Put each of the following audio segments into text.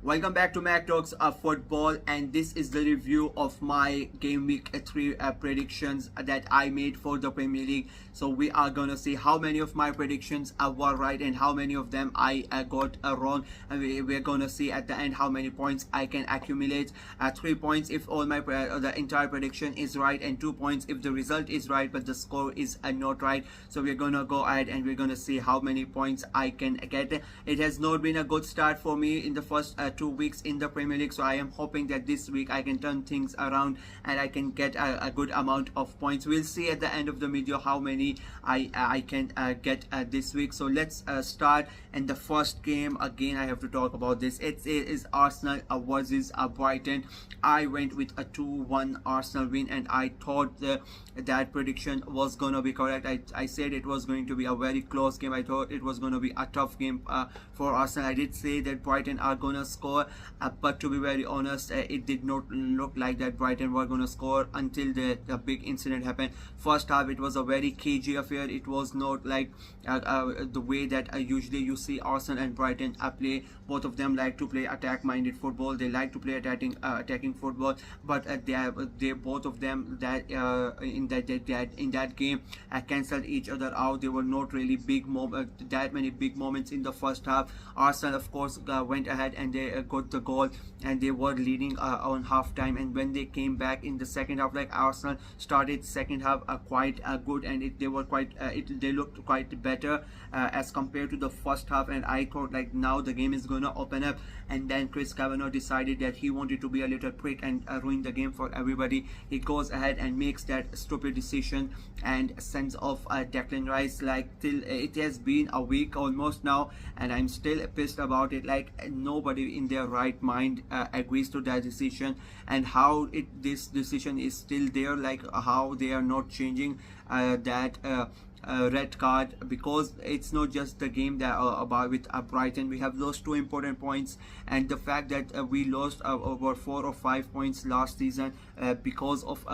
Welcome back to Mac Talks of Football, and this is the review of my Game Week 3 predictions that I made for the Premier League. So we are gonna see how many of my predictions were right and how many of them I got wrong, and we're gonna see at the end how many points I can accumulate. 3 points if all my the entire prediction is right, and 2 points if the result is right but the score is not right. So we're gonna go ahead and we're gonna see how many points I can get. It has not been a good start for me in the first 2 weeks in the Premier League, so I am hoping that this week I can turn things around and I can get a good amount of points. We'll see at the end of the video how many I can get this week. So let's start. And the first game, again I have to talk about this. It is Arsenal versus Brighton. I went with a 2-1 Arsenal win, and I thought that prediction was gonna be correct. I said it was going to be a very close game. I thought it was going to be a tough game for Arsenal. I did say that Brighton are gonna score, but to be very honest, it did not look like that Brighton were gonna score until the big incident happened. First half it was a very cagey affair. It was not like the way that usually you see Arsenal and Brighton play. Both of them like to play attack-minded football. They like to play attacking football, but they both of them that in that game cancelled each other out. There were not really that many big moments in the first half. Arsenal of course went ahead and they got the goal, and they were leading on half time. And when they came back in the second half, like Arsenal started second half quite good, and they looked quite better as compared to the first half. And I thought like now the game is gonna open up, and then Chris Kavanagh decided that he wanted to be a little prick and ruin the game for everybody. He goes ahead and makes that stupid decision and sends off Declan Rice. Like till it has been a week almost now, and I'm still pissed about it. Like nobody in their right mind agrees to that decision, and how this decision is still there, like how they are not changing that red card, because it's not just the game that about with Brighton. We have lost 2 important points, and the fact that we lost over 4 or 5 points last season because of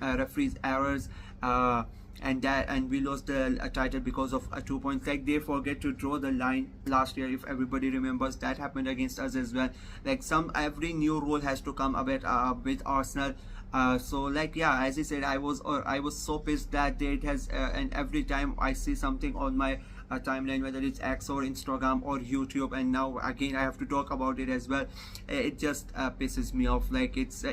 referees errors, and we lost the title because of 2 points. Like they forget to draw the line last year, if everybody remembers. That happened against us as well. Like every new rule has to come a bit with Arsenal. So like yeah, as I said, I was so pissed that it has and every time I see something on my timeline, whether it's X or Instagram or YouTube, and now again I have to talk about it as well, it just pisses me off. Like it's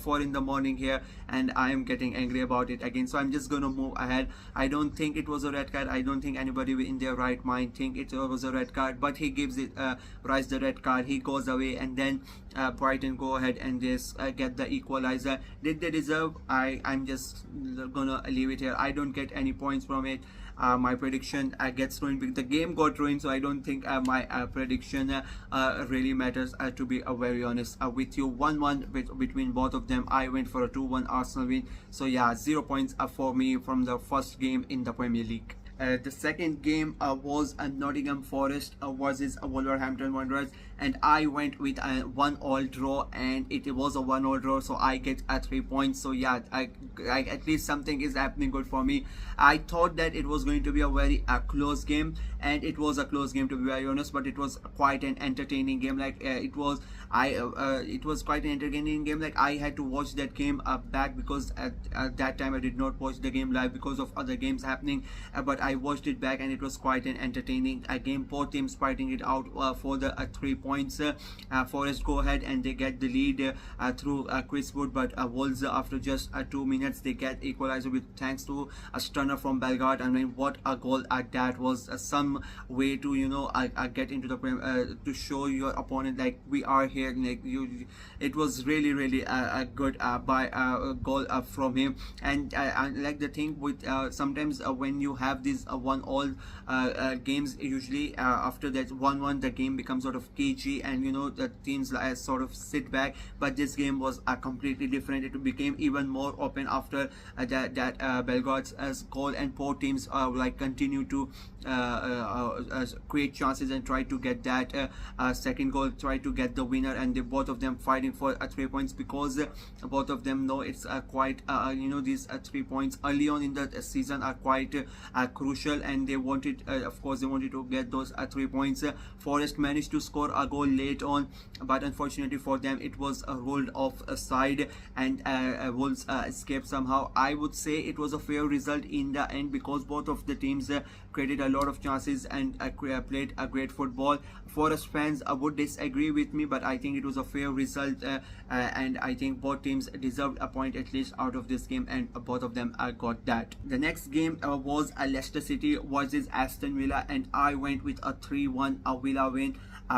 4 in the morning here, and I am getting angry about it again. So I'm just gonna move ahead. I don't think it was a red card. I don't think anybody in their right mind think it was a red card, but he gives it Rice the red card. He goes away, and then Brighton go ahead and just get the equalizer. Did they deserve? I'm just gonna leave it here. I don't get any points from it. My prediction gets ruined. The game got ruined, so I don't think my prediction really matters, to be very honest with you. 1-1 between both of them. I went for a 2-1 Arsenal win. So yeah, 0 points for me from the first game in the Premier League. The second game was Nottingham Forest versus Wolverhampton Wanderers, and I went with a 1-1 draw, and it was a 1-1 draw, so I get 3 points. So yeah, I at least something is happening good for me. I thought that it was going to be a very close game, and it was a close game, to be very honest, but it was quite an entertaining game. Like it was quite an entertaining game. Like I had to watch that game back, because at that time I did not watch the game live because of other games happening, but I watched it back, and it was quite an entertaining game. Both teams fighting it out for the 3 points. Forest go ahead and they get the lead through Chris Wood, but Wolves after just 2 minutes they get equalizer with thanks to a stunner from Bellegarde. I mean, what a goal that was! Some way to get into the to show your opponent like we are here. Like it was really a good goal from him. And I like the thing with sometimes when you have these 1-1 games, usually after that 1-1 the game becomes sort of cagey, and the teams sort of sit back. But this game was completely different. It became even more open after that Bellegarde's goal, and both teams like continue to create chances and try to get that second goal, try to get the winner. And both of them fighting for 3 points, because both of them know it's quite these 3 points early on in the season are quite crucial crucial, and they wanted, of course, they wanted to get those 3 points. Forest managed to score a goal late on, but unfortunately for them, it was rolled off side, and Wolves escaped somehow. I would say it was a fair result in the end because both of the teams created a lot of chances and played a great football. Forest fans would disagree with me, but I think it was a fair result, and I think both teams deserved a point at least out of this game, and both of them got that. The next game was Leicester City versus Aston Villa, and I went with a 3-1 Villa win.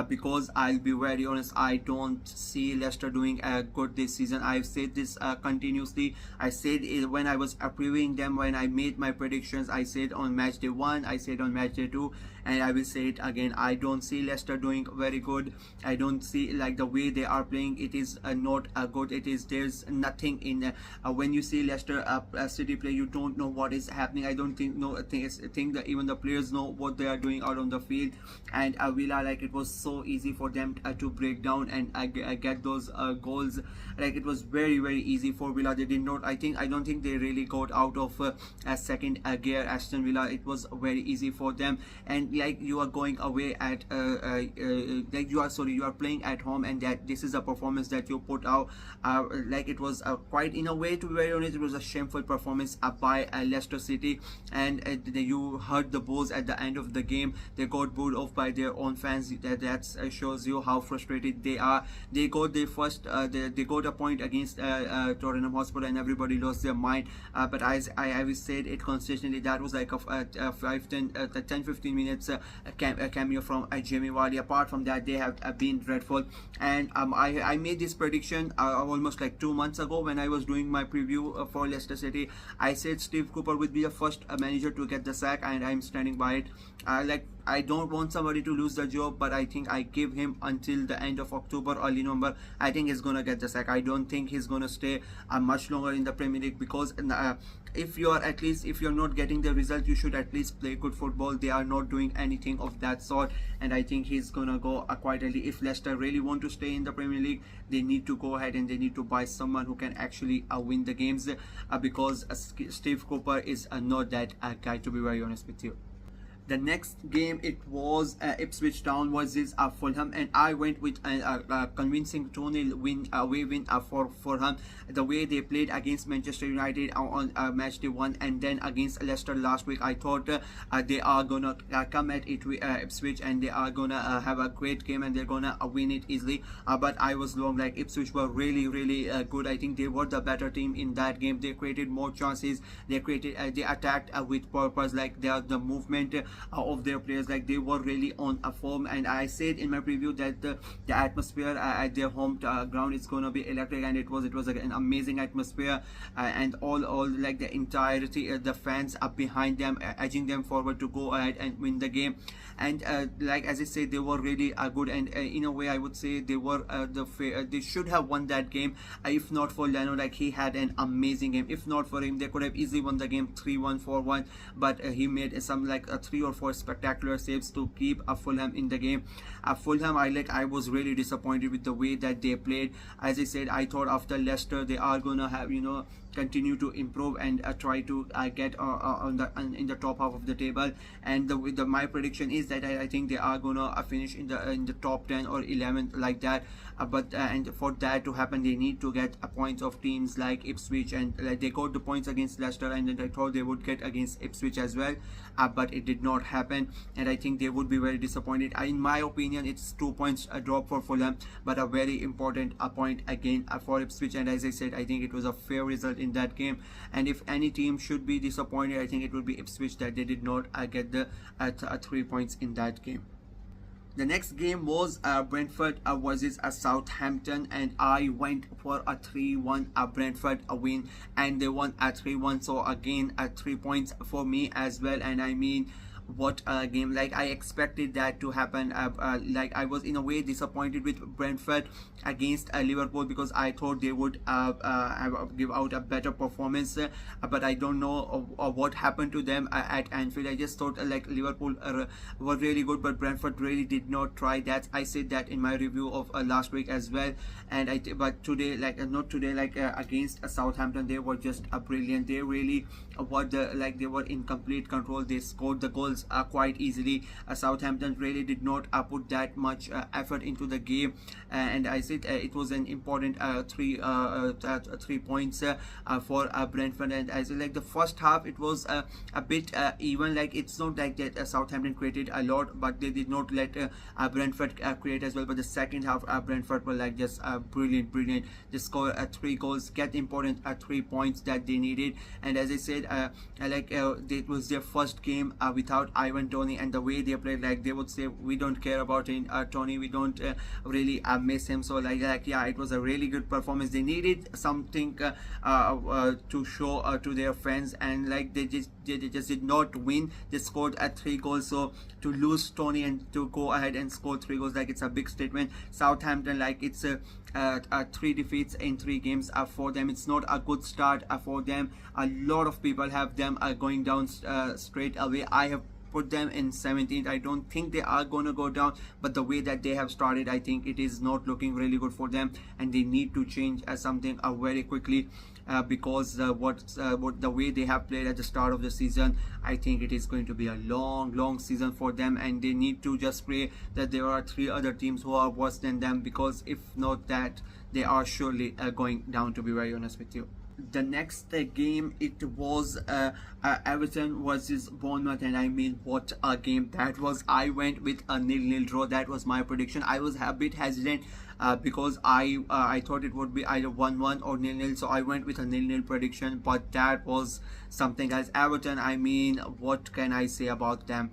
Because I'll be very honest, I don't see Leicester doing good this season. I've said this continuously. I said it when I was previewing them, when I made my predictions. I said on match day 1, I said on match day 2, and I will say it again. I don't see Leicester doing very good. I don't see, like, the way they are playing, it is not good. There's nothing in when you see Leicester City play, you don't know what is happening. I don't think think that even the players know what they are doing out on the field. And Villa, like, it was so easy for them to break down and get those goals. Like, it was very easy for Villa. They did not, I don't think they really got out of a second gear. Aston Villa, it was very easy for them. And like, you are going away at like, you are playing at home, and that this is a performance that you put out. Like, it was quite, in a way, to be very honest, it was a shameful performance by Leicester City. And you heard the bulls at the end of the game. They got booed off by their own fans. That shows you how frustrated they are. They got their first they got a point against Tottenham Hotspur, and everybody lost their mind. But as I have said it consistently, that was like a 10-15 minutes cameo from Jamie Vardy. Apart from that, they have been dreadful. And I made this prediction almost like 2 months ago when I was doing my preview for Leicester City. I said Steve Cooper would be the first manager to get the sack, and I'm standing by it. Like, I don't want somebody to lose the job, but I think I give him until the end of October, early November. I think he's gonna get the sack. I don't think he's gonna stay much longer in the Premier League, because if you're not getting the result, you should at least play good football. They are not doing anything of that sort, and I think he's gonna go quite early. If Leicester really want to stay in the Premier League, they need to go ahead and they need to buy someone who can actually win the games, because Steve Cooper is not that guy, to be very honest with you. The next game, it was Ipswich Town versus Fulham, and I went with a convincing 2-0 away win for Fulham. The way they played against Manchester United on match day 1, and then against Leicester last week, I thought they are gonna come at it with Ipswich, and they are gonna have a great game, and they're gonna win it easily. But I was wrong. Like, Ipswich were really good. I think they were the better team in that game. They created more chances. They attacked with purpose. Like, the movement of their players, like, they were really on a form. And I said in my preview that the atmosphere at their home ground is going to be electric, and it was an amazing atmosphere, and all like the entirety, the fans up behind them, edging them forward to go ahead and win the game. And like, as I said, they were really good, and in a way, I would say they were they should have won that game, if not for Leno. Like, he had an amazing game. If not for him, they could have easily won the game 3-1, 4-1, but he made some, like, 3 or 4 spectacular saves to keep Fulham in the game. Fulham, I was really disappointed with the way that they played. As I said, I thought after Leicester, they are gonna have, continue to improve and try to get in the top half of the table. And my prediction is that I think they are gonna finish in the top 10 or 11, like that. But and for that to happen, they need to get points of teams like Ipswich, and they got the points against Leicester, and then I thought they would get against Ipswich as well, but it did not happen, and I think they would be very disappointed. In my opinion, it's 2 points a drop for Fulham, but a very important point again for Ipswich. And as I said, I think it was a fair result in that game, and if any team should be disappointed, I think it would be Ipswich, that they did not get the 3 points in that game. The next game was Brentford versus Southampton, and I went for a 3-1 Brentford win, and they won 3-1. So again, 3 points for me as well. And I mean, what a game. Like I expected that to happen. Like I was in a way disappointed with Brentford against Liverpool, because I thought they would give out a better performance, but I don't know what happened to them at Anfield. I just thought like Liverpool were really good, but Brentford really did not try. That I said that in my review of last week as well. And but today, like not today, like against Southampton, they were just brilliant. They really they were in complete control. They scored the goals quite easily. Southampton really did not put that much effort into the game, and I said it was an important 3 points for Brentford. And I said like the first half it was a bit even. Like it's not like that Southampton created a lot, but they did not let Brentford create as well. But the second half, Brentford were like just brilliant. They scored 3 goals, get important 3 points that they needed. And as I said, it was their first game without Ivan Toney, and the way they played, like they would say, we don't care about Toney, we don't really miss him. So yeah, it was a really good performance. They needed something to show to their fans, and like they just did not win. They scored 3 goals, so to lose Toney and to go ahead and score 3 goals, like it's a big statement. Southampton, like it's 3 defeats in 3 games for them. It's not a good start for them. A lot of people have them going down straight away. I have put them in 17th. I don't think they are going to go down, but the way that they have started, I think it is not looking really good for them, and they need to change something very quickly, because what the way they have played at the start of the season, I think it is going to be a long season for them, and they need to just pray that there are 3 other teams who are worse than them, because if not that, they are surely going down, to be very honest with you. The next game, it was Everton versus Bournemouth, and I mean what a game that was. I went with a 0-0 draw. That was my prediction. I was a bit hesitant because I thought it would be either 1-1 or 0-0, so I went with a 0-0 prediction, but that was something else. Everton, I mean, what can I say about them?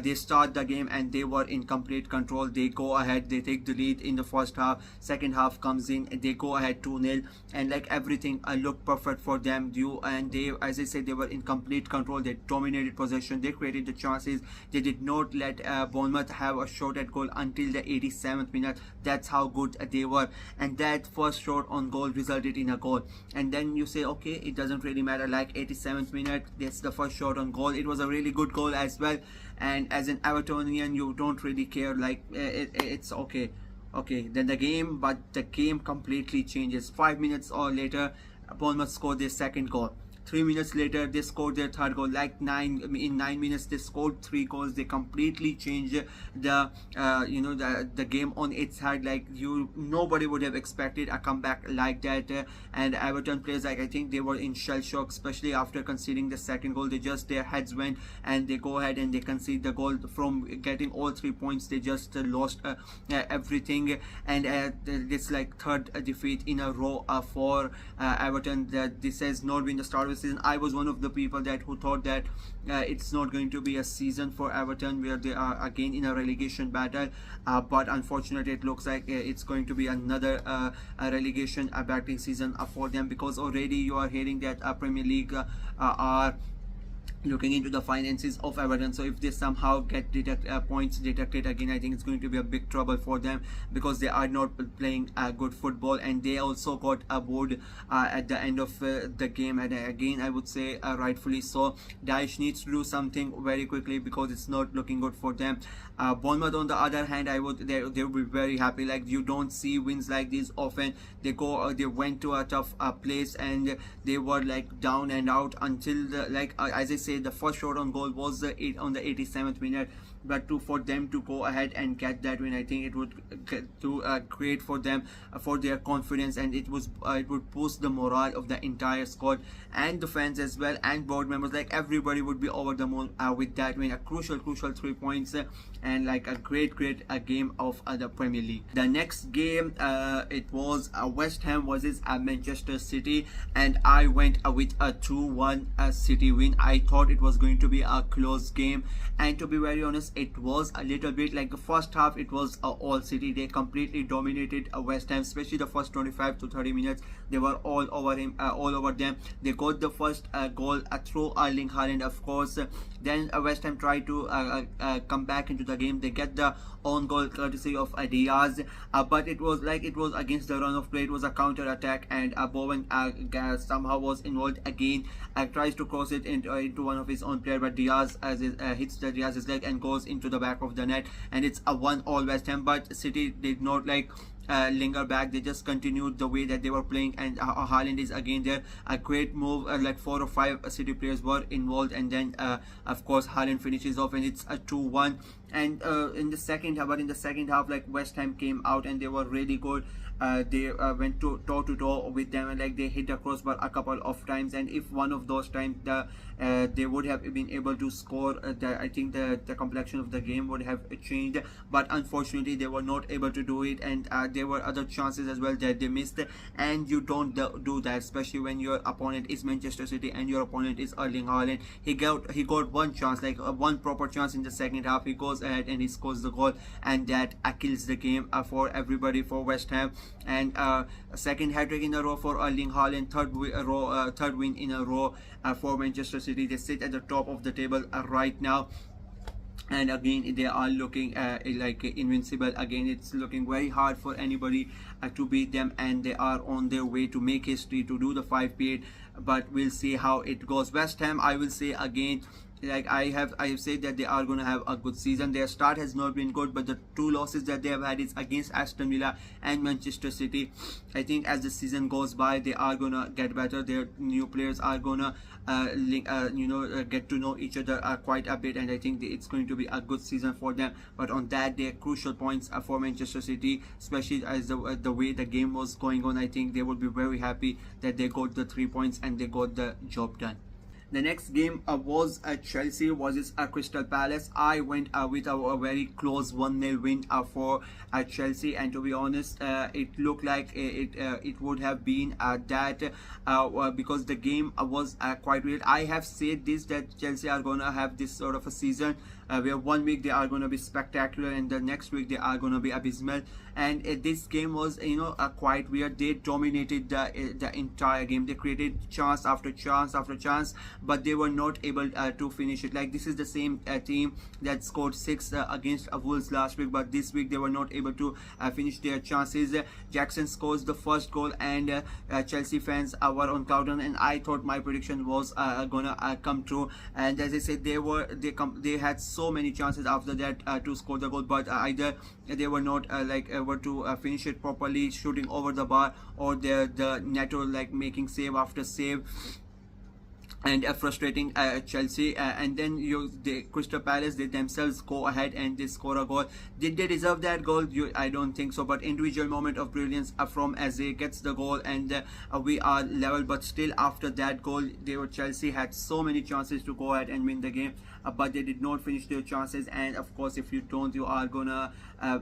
They start the game and they were in complete control. They go ahead, they take the lead in the first half. Second half comes in, they go ahead 2-0, and like everything looked perfect for them. They, as I said, they were in complete control. They dominated possession, they created the chances. They did not let Bournemouth have a shot at goal until the 87th minute. That's how good they were, and that first shot on goal resulted in a goal. And then you say, okay, it doesn't really matter, like 87th minute, that's the first shot on goal. It was a really good goal as well, and as an Evertonian, you don't really care, like it's okay. Then the game completely changes. 5 minutes or later, Bournemouth scored their second goal. 3 minutes later, they scored their third goal. Like in 9 minutes, they scored 3 goals. They completely changed the game on its head. Like nobody would have expected a comeback like that. And Everton players, like I think they were in shell shock, especially after conceding the second goal. Their heads went, and they go ahead and they concede the goal. From getting all 3 points, they just lost everything. And this like third defeat in a row for Everton. That this has not been the start of season. I was one of the people who thought that it's not going to be a season for Everton where they are again in a relegation battle, but unfortunately it looks like it's going to be another relegation battling season for them, because already you are hearing that Premier League are looking into the finances of Everton. So if they somehow get points deducted again, I think it's going to be a big trouble for them, because they are not playing good football, and they also got bored at the end of the game. And again, I would say rightfully so. Daesh needs to do something very quickly, because it's not looking good for them. Bournemouth, on the other hand, they would be very happy. Like you don't see wins like this often. They went to a tough place, and they were like down and out until as I say, the first shot on goal was on the 87th minute. But for them to go ahead and get that win, I think it would create for them for their confidence, and it would boost the morale of the entire squad and the fans as well, and board members. Like everybody would be over the moon with that win. A crucial 3 points, and like a great game of the Premier League. The next game, it was West Ham versus Manchester City, and I went with a 2-1 City win. I thought it was going to be a close game, and to be very honest, it was a little bit like the first half. It was all City. They completely dominated West Ham, especially the first 25 to 30 minutes. They were all over him, all over them. They got the first goal through Erling Haaland, of course. Then West Ham tried to come back into the game. They get the own goal courtesy of Diaz, but it was against the run of play. It was a counter attack, and Bowen somehow was involved again. Tries to cross it into one of his own player, but Diaz hits the Diaz's leg and goes into the back of the net, and it's a 1-all West Ham. But City did not linger back. They just continued the way that they were playing, and Haaland is again there. A great move, like 4 or 5 City players were involved, and then of course Haaland finishes off, and it's a 2-1. And in the second half, like West Ham came out and they were really good. They went toe to toe with them, and like they hit the crossbar a couple of times, and if one of those times they would have been able to score, I think the complexion of the game would have changed, but unfortunately they were not able to do it. And there were other chances as well that they missed, and you don't do that, especially when your opponent is Manchester City and your opponent is Erling Haaland. He got one chance, like one proper chance in the second half. He goes ahead and he scores the goal, and that kills the game for everybody, for West Ham. And a second hat-trick in a row for Erling Haaland, third win in a row for Manchester City. They sit at the top of the table right now, and again they are looking like invincible. Again, it's looking very hard for anybody to beat them, and they are on their way to make history, to do the 5-8, but we'll see how it goes. West Ham, I will say again, like I have said that they are going to have a good season. Their start has not been good, but the 2 losses that they have had is against Aston Villa and Manchester City. I think as the season goes by, they are going to get better. Their new players are going to get to know each other quite a bit, and I think it's going to be a good season for them. But on that day, crucial points for Manchester City, especially as the way the game was going on, I think they would be very happy that they got the 3 points and they got the job done. The next game was Chelsea versus Crystal Palace. I went with a very close 1-0 win for Chelsea, and to be honest, it looked like it would have been that because the game was quite weird. I have said this, that Chelsea are gonna have this sort of a season where 1 week they are going to be spectacular and the next week they are going to be abysmal. And this game was quite weird. They dominated the entire game. They created chance after chance after chance, but they were not able to finish it. Like, this is the same team that scored 6 against Wolves last week, but this week they were not able to finish their chances. Jackson scores the first goal, and Chelsea fans were on cloud nine, and I thought my prediction was gonna come true. And as I said, they had so many chances after that to score the goal, but either they were not able to finish it properly, shooting over the bar, or the Neto making save after save, and frustrating Chelsea. And then the Crystal Palace, they themselves go ahead and they score a goal. Did they deserve that goal? I don't think so, but individual moment of brilliance from Eze gets the goal, and we are level. But still, after that goal, Chelsea had so many chances to go ahead and win the game, but they did not finish their chances. And of course, if you don't, you are gonna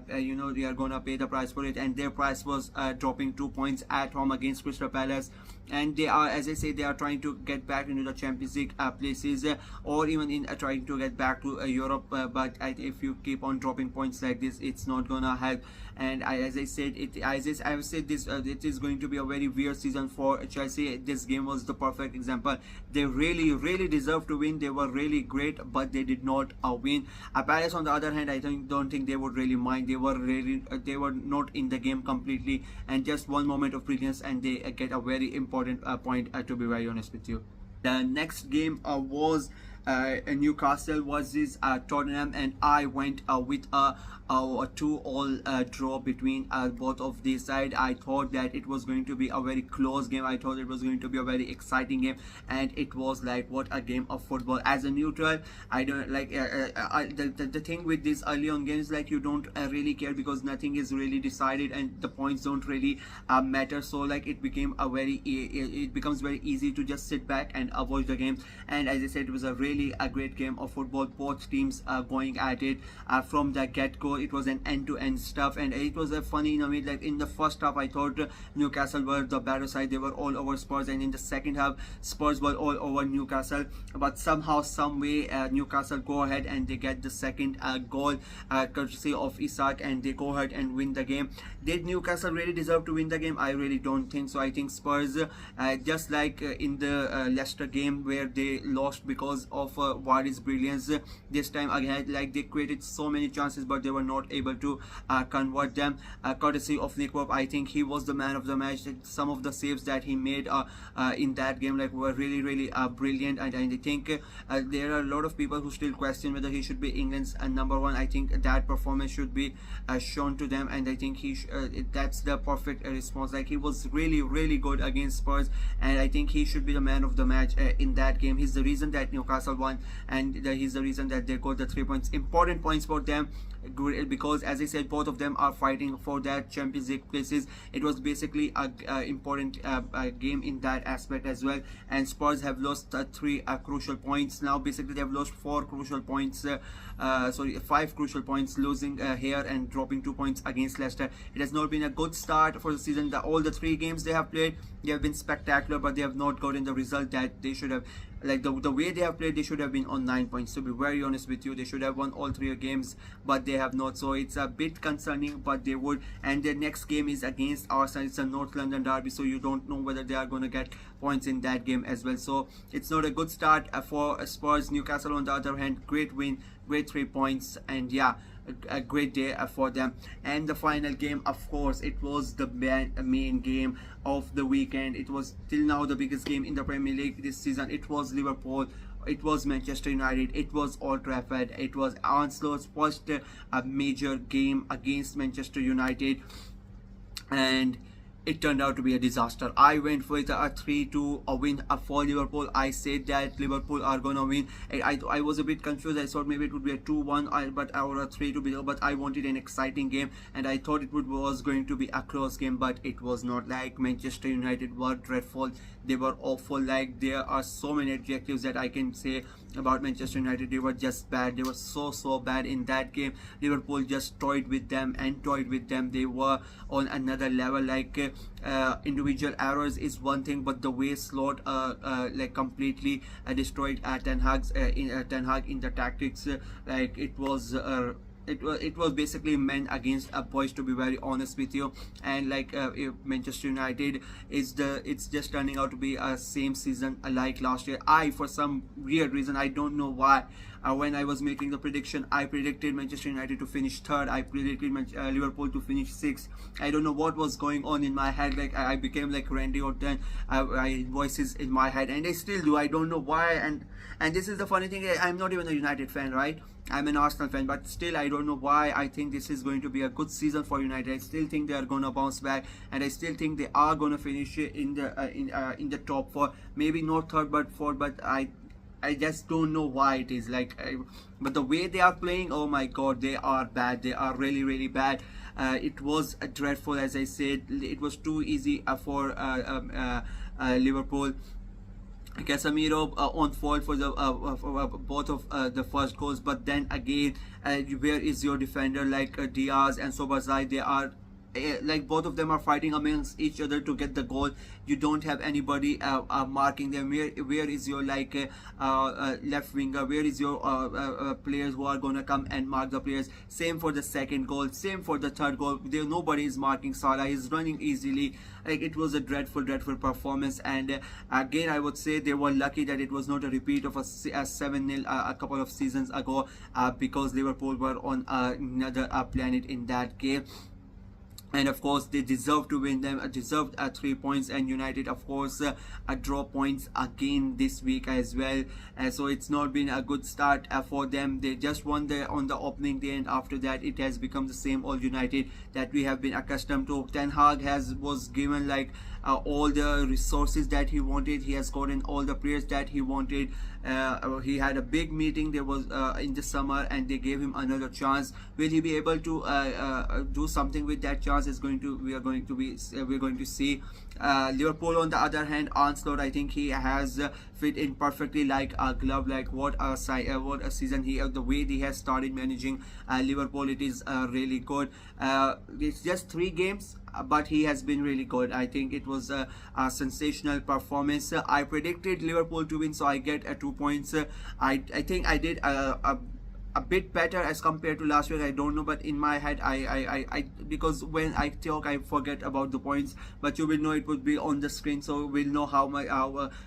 you are gonna pay the price for it. And their price was dropping 2 points at home against Crystal Palace, and they are, as I say, they are trying to get back into the Champions League places, or even in trying to get back to Europe, but if you keep on dropping points like this, it's not gonna help. And as I said, I've said this, it is going to be a very weird season for Chelsea. This game was the perfect example. They really deserved to win. They were really great, but they did not win. Palace, on the other hand, I don't think they would really mind. They were not in the game completely, and just one moment of brilliance, and they get a very important point, to be very honest with you. The next game was Newcastle versus Tottenham, and I went with a 2-all draw between both of these sides. I thought that it was going to be a very close game. I thought it was going to be a very exciting game, and it was like, what a game of football. As a neutral, I don't like the thing with these early on games, like, you don't really care because nothing is really decided and the points don't really matter. So like, it becomes very easy to just sit back and watch the game. And as I said, it was a really really a great game of football. Both teams going at it from the get-go. It was an end-to-end stuff, and it was a funny, like in the first half I thought Newcastle were the better side. They were all over Spurs, and in the second half Spurs were all over Newcastle, but somehow some way Newcastle go ahead and they get the second goal courtesy of Isak, and they go ahead and win the game. Did Newcastle really deserve to win the game? I really don't think so. I think Spurs, just like in the Leicester game where they lost because of Vardy's brilliance, this time again, like they created so many chances but they were not able to convert them, courtesy of Nick Pope. I think he was the man of the match. Some of the saves that he made in that game like were really brilliant, and I think there are a lot of people who still question whether he should be England's number one. I think that performance should be shown to them, and I think that's the perfect response. Like he was really good against Spurs, and I think he should be the man of the match in that game. He's the reason that Newcastle won, and he's the reason that they got the 3 points, important points for them, because as I said, both of them are fighting for that Champions League places. It was basically a important game in that aspect as well, and Spurs have lost 3 crucial points. Now basically they have lost 4 crucial points, 5 crucial points, losing here and dropping 2 points against Leicester. It has not been a good start for the season. All the 3 games they have played, they have been spectacular, but they have not gotten the result that they should have. Like the way they have played, they should have been on 9 points. To be very honest with you, they should have won all 3 games, but they have not. So it's a bit concerning, but they would. And their next game is against Arsenal. It's a North London derby, so you don't know whether they are going to get points in that game as well. So it's not a good start for Spurs. Newcastle on the other hand, great win, great 3 points, and yeah, a great day for them. And the final game, of course, it was the main game of the weekend. It was till now the biggest game in the Premier League this season. It was Liverpool, it was Manchester United, it was Old Trafford, it was Arne Slot's first major game against Manchester United, and it turned out to be a disaster. I went with a 3-2 win for Liverpool. I said that Liverpool are gonna win. I was a bit confused. I thought maybe it would be a 2-1 or a 3-2, but I wanted an exciting game, and I thought it was going to be a close game, but it was not. Like Manchester United were dreadful. They were awful. Like there are so many adjectives that I can say about Manchester United. They were just bad. They were so bad in that game. Liverpool just toyed with them. They were on another level. Like individual errors is one thing, but the way Slot like completely destroyed Ten Hag in the tactics, like it was basically men against boys, to be very honest with you. And like if Manchester United it's just turning out to be a same season like last year. For some weird reason, I don't know why, when I was making the prediction, I predicted Manchester United to finish 3rd. I predicted Liverpool to finish 6th. I don't know what was going on in my head. Like I became like Randy Orton. I voices in my head, and I still do. I don't know why. And this is the funny thing. I'm not even a United fan, right? I'm an Arsenal fan, but still I don't know why. I think this is going to be a good season for United. I still think they are going to bounce back, and I still think they are going to finish in the top 4, maybe not 3rd but 4th. But I just don't know why it is like. But the way they are playing, oh my God, they are bad. They are really bad. It was dreadful, as I said. It was too easy for Liverpool. Casemiro on fault for the both of the first goals, but then again, where is your defender like Diaz and Sobazai? They are like both of them are fighting amongst each other to get the goal. You don't have anybody marking them. Where is your like left winger? Where is your players who are gonna come and mark the players? Same for the second goal, same for the third goal. Nobody is marking Salah. He's running easily. Like it was a dreadful performance, and again I would say they were lucky that it was not a repeat of a 7-0 a couple of seasons ago, because Liverpool were on another planet in that game. And of course they deserve to win them, deserved 3 points, and United of course draw points again this week as well. So it's not been a good start for them. They just won on the opening day, and after that it has become the same old United that we have been accustomed to. Ten Hag was given like all the resources that he wanted. He has gotten all the players that he wanted. he had a big meeting. There was in the summer, and they gave him another chance. Will he be able to do something with that chance? We're going to see. Liverpool, on the other hand, Onslaught, I think he has fit in perfectly like a glove. Like what a season the way he has started managing Liverpool, it is really good. It's just 3 games, but he has been really good. I think it was a sensational performance. I predicted Liverpool to win, so I get 2 points. I think I did a bit better as compared to last week. I don't know, but in my head, I because when I talk, I forget about the points, but you will know it would be on the screen, so we'll know how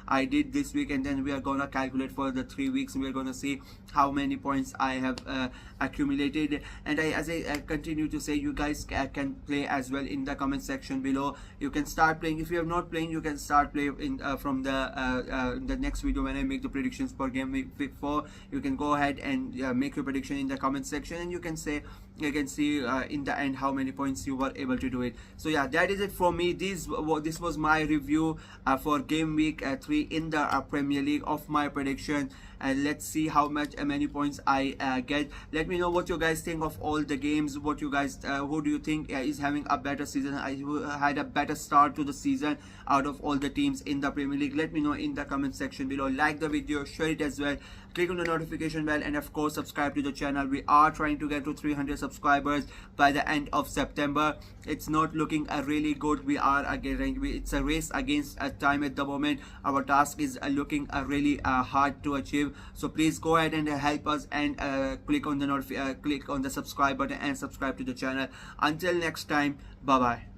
I did this week, and then we are gonna calculate for the 3 weeks, and we're gonna see how many points I have accumulated. And as I continue to say, you guys can play as well in the comment section below. You can start playing. If you have not playing, you can start play in from the next video when I make the predictions for game week 4. You can go ahead and make your prediction in the comment section, and you can see in the end how many points you were able to do it. So yeah, that is it for me. This was my review for game week 3 in the Premier League of my prediction, and let's see how many points I get. Let me know what you guys think of all the games. What you guys who do you think is having a better season, who had a better start to the season out of all the teams in the Premier League? Let me know in the comment section below. Like the video, share it as well, click on the notification bell, and of course subscribe to the channel. We are trying to get to 300 subscribers by the end of September. It's not looking really good. It's a race against time at the moment. Our task is looking really hard to achieve, so please go ahead and help us, and click on the subscribe button and subscribe to the channel. Until next time, bye bye.